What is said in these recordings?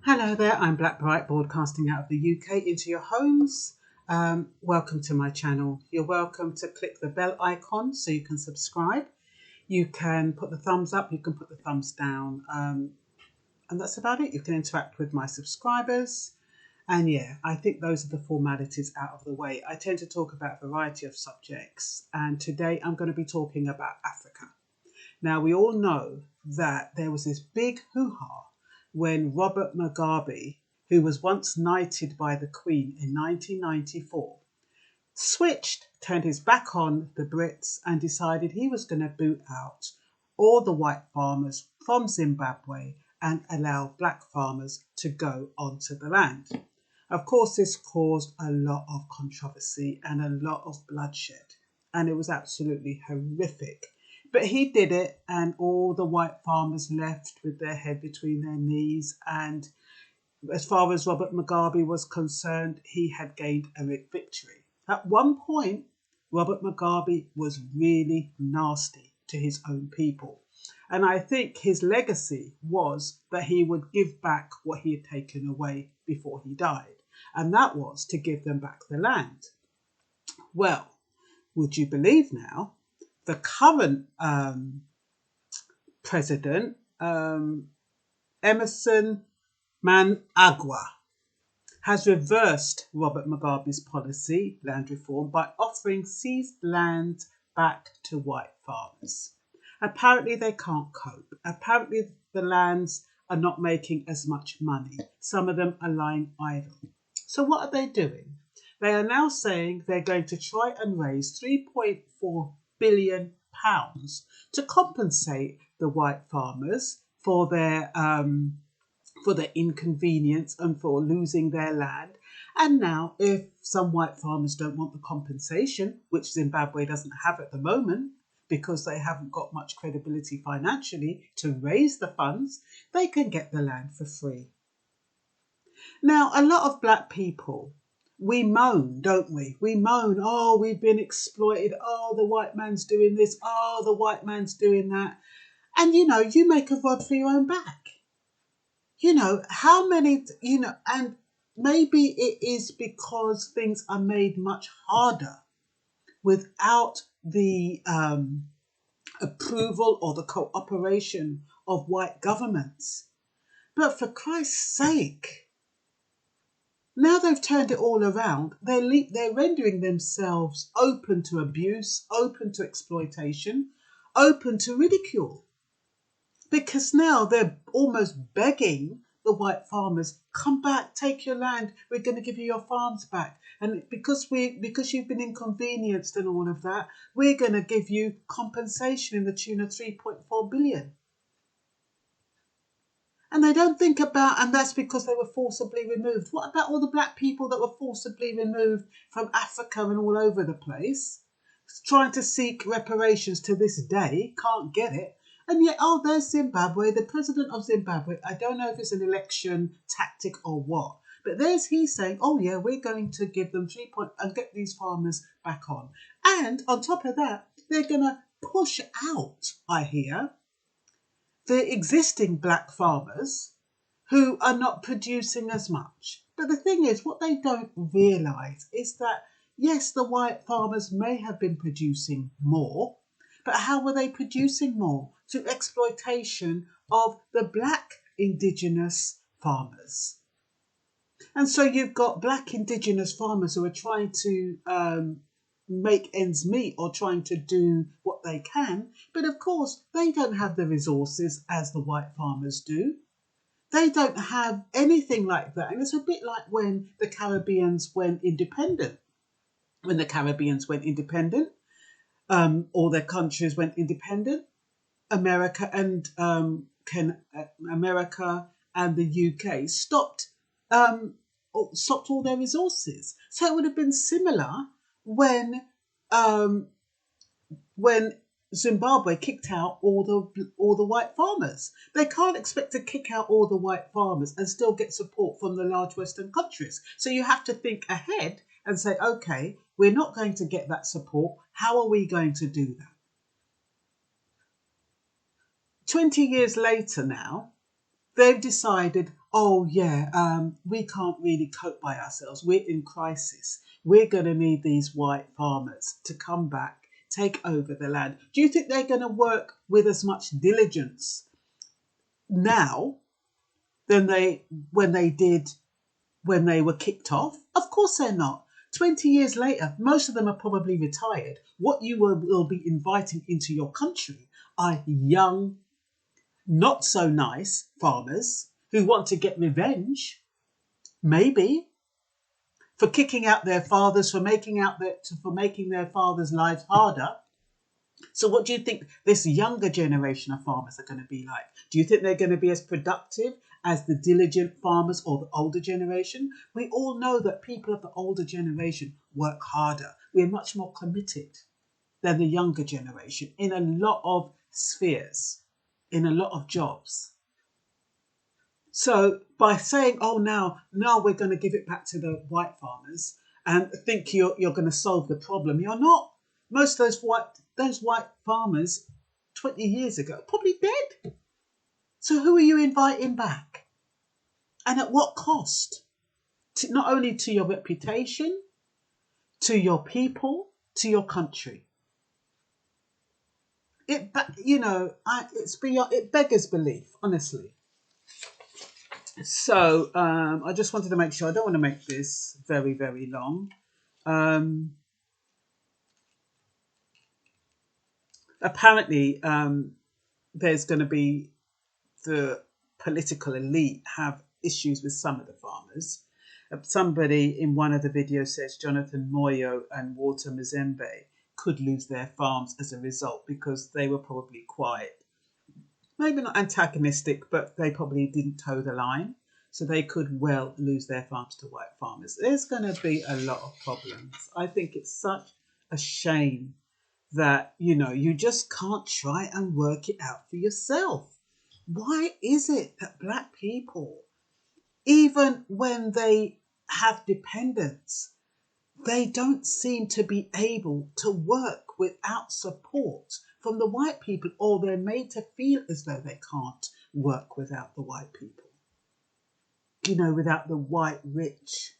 Hello there, I'm Blackbright, broadcasting out of the UK into your homes. Welcome to my channel. You're welcome to click the bell icon so you can subscribe. You can put the thumbs up, you can put the thumbs down, and that's about it. You can interact with my subscribers. And yeah, I think those are the formalities out of the way. I tend to talk about a variety of subjects, and today I'm going to be talking about Africa. Now, we all know that there was this big hoo-ha when Robert Mugabe, who was once knighted by the Queen in 1994, turned his back on the Brits and decided he was going to boot out all the white farmers from Zimbabwe and allow black farmers to go onto the land. Of course, this caused a lot of controversy and a lot of bloodshed, and it was absolutely horrific. But he did it, and all the white farmers left with their head between their knees. And as far as Robert Mugabe was concerned, he had gained a victory. At one point, Robert Mugabe was really nasty to his own people. And I think his legacy was that he would give back what he had taken away before he died. And that was to give them back the land. Well, would you believe now, the current president, Emerson Mnangagwa, has reversed Robert Mugabe's policy, land reform, by offering seized land back to white farmers. Apparently they can't cope. Apparently the lands are not making as much money. Some of them are lying idle. So what are they doing? They are now saying they're going to try and raise £3.4 billion to compensate the white farmers for their inconvenience and for losing their land. And now, if some white farmers don't want the compensation, which Zimbabwe doesn't have at the moment because they haven't got much credibility financially to raise the funds, they can get the land for free. Now, a lot of black people, we moan, don't we? We moan, oh, we've been exploited. Oh, the white man's doing this. Oh, the white man's doing that. And, you make a rod for your own back. How many, and maybe it is because things are made much harder without the approval or the cooperation of white governments. But for Christ's sake, now they've turned it all around, they're rendering themselves open to abuse, open to exploitation, open to ridicule. Because now they're almost begging the white farmers, come back, take your land, we're going to give you your farms back. And because you've been inconvenienced and all of that, we're going to give you compensation in the tune of 3.4 billion. And they don't think about, and that's because they were forcibly removed. What about all the black people that were forcibly removed from Africa and all over the place, trying to seek reparations to this day, can't get it? And yet, oh, there's Zimbabwe, the president of Zimbabwe. I don't know if it's an election tactic or what, but there's he saying, oh yeah, we're going to give them and get these farmers back on. And on top of that, they're going to push out, I hear, the existing black farmers who are not producing as much. But the thing is, what they don't realise is that, yes, the white farmers may have been producing more, but how were they producing more? Through exploitation of the black indigenous farmers. And so you've got black indigenous farmers who are trying to make ends meet or trying to do what they can. But of course, they don't have the resources as the white farmers do. They don't have anything like that. And it's a bit like when the Caribbeans went independent. When the Caribbeans went independent, all their countries went independent, America and the UK stopped all their resources. So it would have been similar when Zimbabwe kicked out all the white farmers. They can't expect to kick out all the white farmers and still get support from the large Western countries. So you have to think ahead and say, okay, we're not going to get that support. How are we going to do that? 20 years later now, They've decided, oh yeah, we can't really cope by ourselves. We're in crisis. We're going to need these white farmers to come back, take over the land. Do you think they're going to work with as much diligence now than they did when they were kicked off? Of course they're not. 20 years later, most of them are probably retired. What you will be inviting into your country are young, not so nice farmers who want to get revenge, maybe, for kicking out their fathers, for making their fathers' lives harder. So what do you think this younger generation of farmers are going to be like? Do you think they're going to be as productive as the diligent farmers or the older generation? We all know that people of the older generation work harder. We're much more committed than the younger generation in a lot of spheres, in a lot of jobs. So by saying, oh, now we're going to give it back to the white farmers and think you're going to solve the problem, you're not. Most of those white farmers 20 years ago are probably dead. So who are you inviting back? And at what cost? Not only to your reputation, to your people, to your country. It's beyond, it beggars belief, honestly. So I just wanted to make sure, I don't want to make this very, very long. Apparently, there's going to be the political elite have issues with some of the farmers. Somebody in one of the videos says Jonathan Moyo and Walter Zimbawe could lose their farms as a result because they were probably quite, maybe not antagonistic, but they probably didn't toe the line. So they could well lose their farms to white farmers. There's going to be a lot of problems. I think it's such a shame that, you just can't try and work it out for yourself. Why is it that black people, even when they have dependents, they don't seem to be able to work without support from the white people, or they're made to feel as though they can't work without the white people, without the white rich.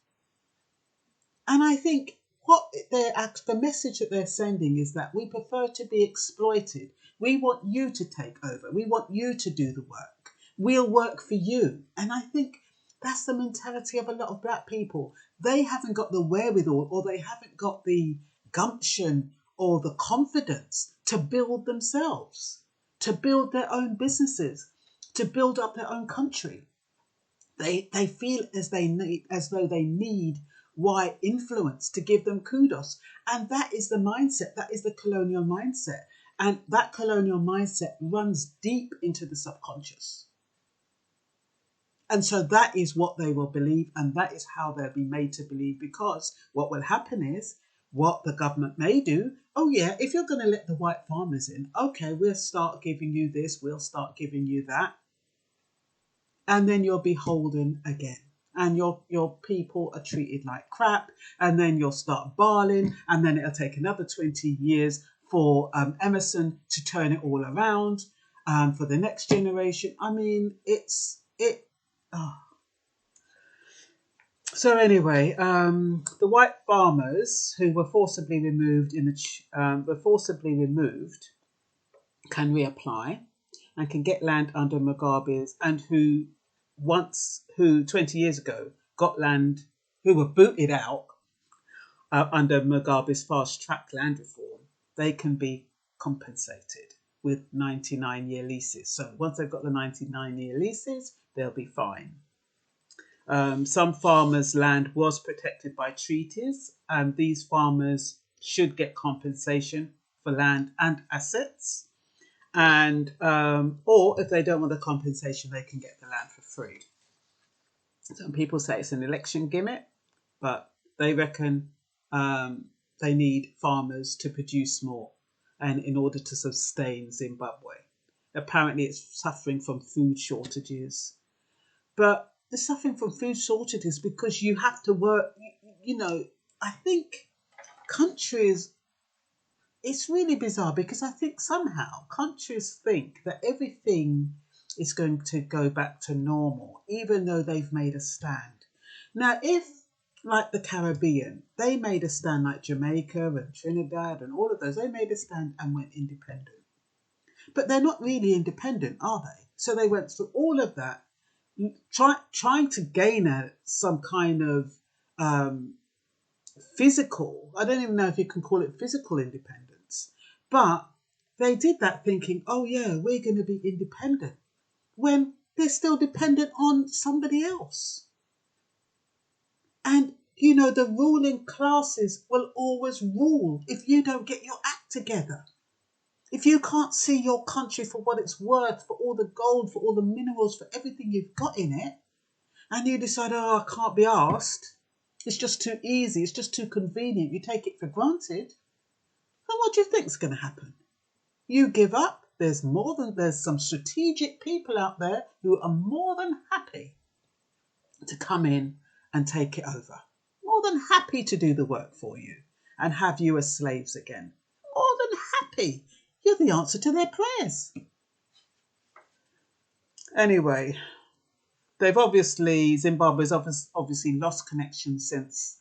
And I think the message that they're sending is that we prefer to be exploited. We want you to take over. We want you to do the work. We'll work for you. And I think that's the mentality of a lot of black people. They haven't got the wherewithal, or they haven't got the gumption or the confidence to build themselves, to build their own businesses, to build up their own country. They feel as though they need white influence to give them kudos. And that is the mindset. That is the colonial mindset. And that colonial mindset runs deep into the subconscious. And so that is what they will believe, and that is how they'll be made to believe, because what will happen is, what the government may do, oh yeah, if you're going to let the white farmers in, okay, we'll start giving you this, we'll start giving you that. And then you're beholden again. And your people are treated like crap, and then you'll start barling, and then it'll take another 20 years for Emerson to turn it all around for the next generation. I mean, So anyway, the white farmers who were forcibly removed can reapply and can get land under Mugabe's, and who 20 years ago got land, who were booted out under Mugabe's fast track land reform, they can be compensated with 99-year leases. So once they've got the 99-year leases, they'll be fine. Some farmers' land was protected by treaties, and these farmers should get compensation for land and assets. And or if they don't want the compensation, they can get the land for free. Some people say it's an election gimmick, but they reckon they need farmers to produce more, and in order to sustain Zimbabwe. Apparently, it's suffering from food shortages, but they're suffering from food shortages because you have to work. I think countries, it's really bizarre, because I think somehow countries think that everything it's going to go back to normal, even though they've made a stand. Now, if, like the Caribbean, they made a stand, like Jamaica and Trinidad and all of those, they made a stand and went independent. But they're not really independent, are they? So they went through all of that, trying to gain some kind of physical, I don't even know if you can call it physical independence, but they did that thinking, oh yeah, we're going to be independent, when they're still dependent on somebody else. And, you know, the ruling classes will always rule if you don't get your act together. If you can't see your country for what it's worth, for all the gold, for all the minerals, for everything you've got in it, and you decide, oh, I can't be asked, it's just too easy, it's just too convenient, you take it for granted, then what do you think is going to happen? You give up. There's some strategic people out there who are more than happy to come in and take it over. More than happy to do the work for you and have you as slaves again. More than happy. You're the answer to their prayers. Anyway, Zimbabwe's obviously lost connection since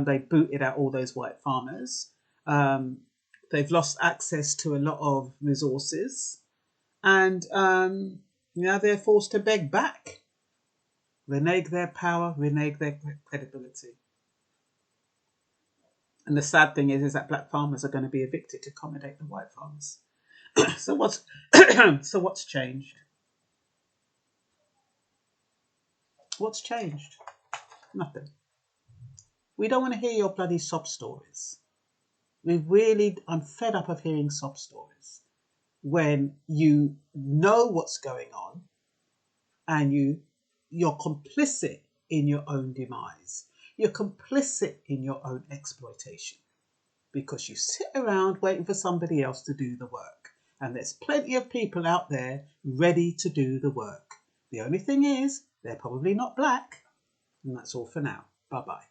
they booted out all those white farmers. They've lost access to a lot of resources, and now they're forced to beg back, renege their power, renege their credibility. And the sad thing is that black farmers are going to be evicted to accommodate the white farmers. So what's changed? What's changed? Nothing. We don't want to hear your bloody sob stories. I'm fed up of hearing sob stories when you know what's going on and you're complicit in your own demise. You're complicit in your own exploitation because you sit around waiting for somebody else to do the work. And there's plenty of people out there ready to do the work. The only thing is, they're probably not black. And that's all for now. Bye-bye.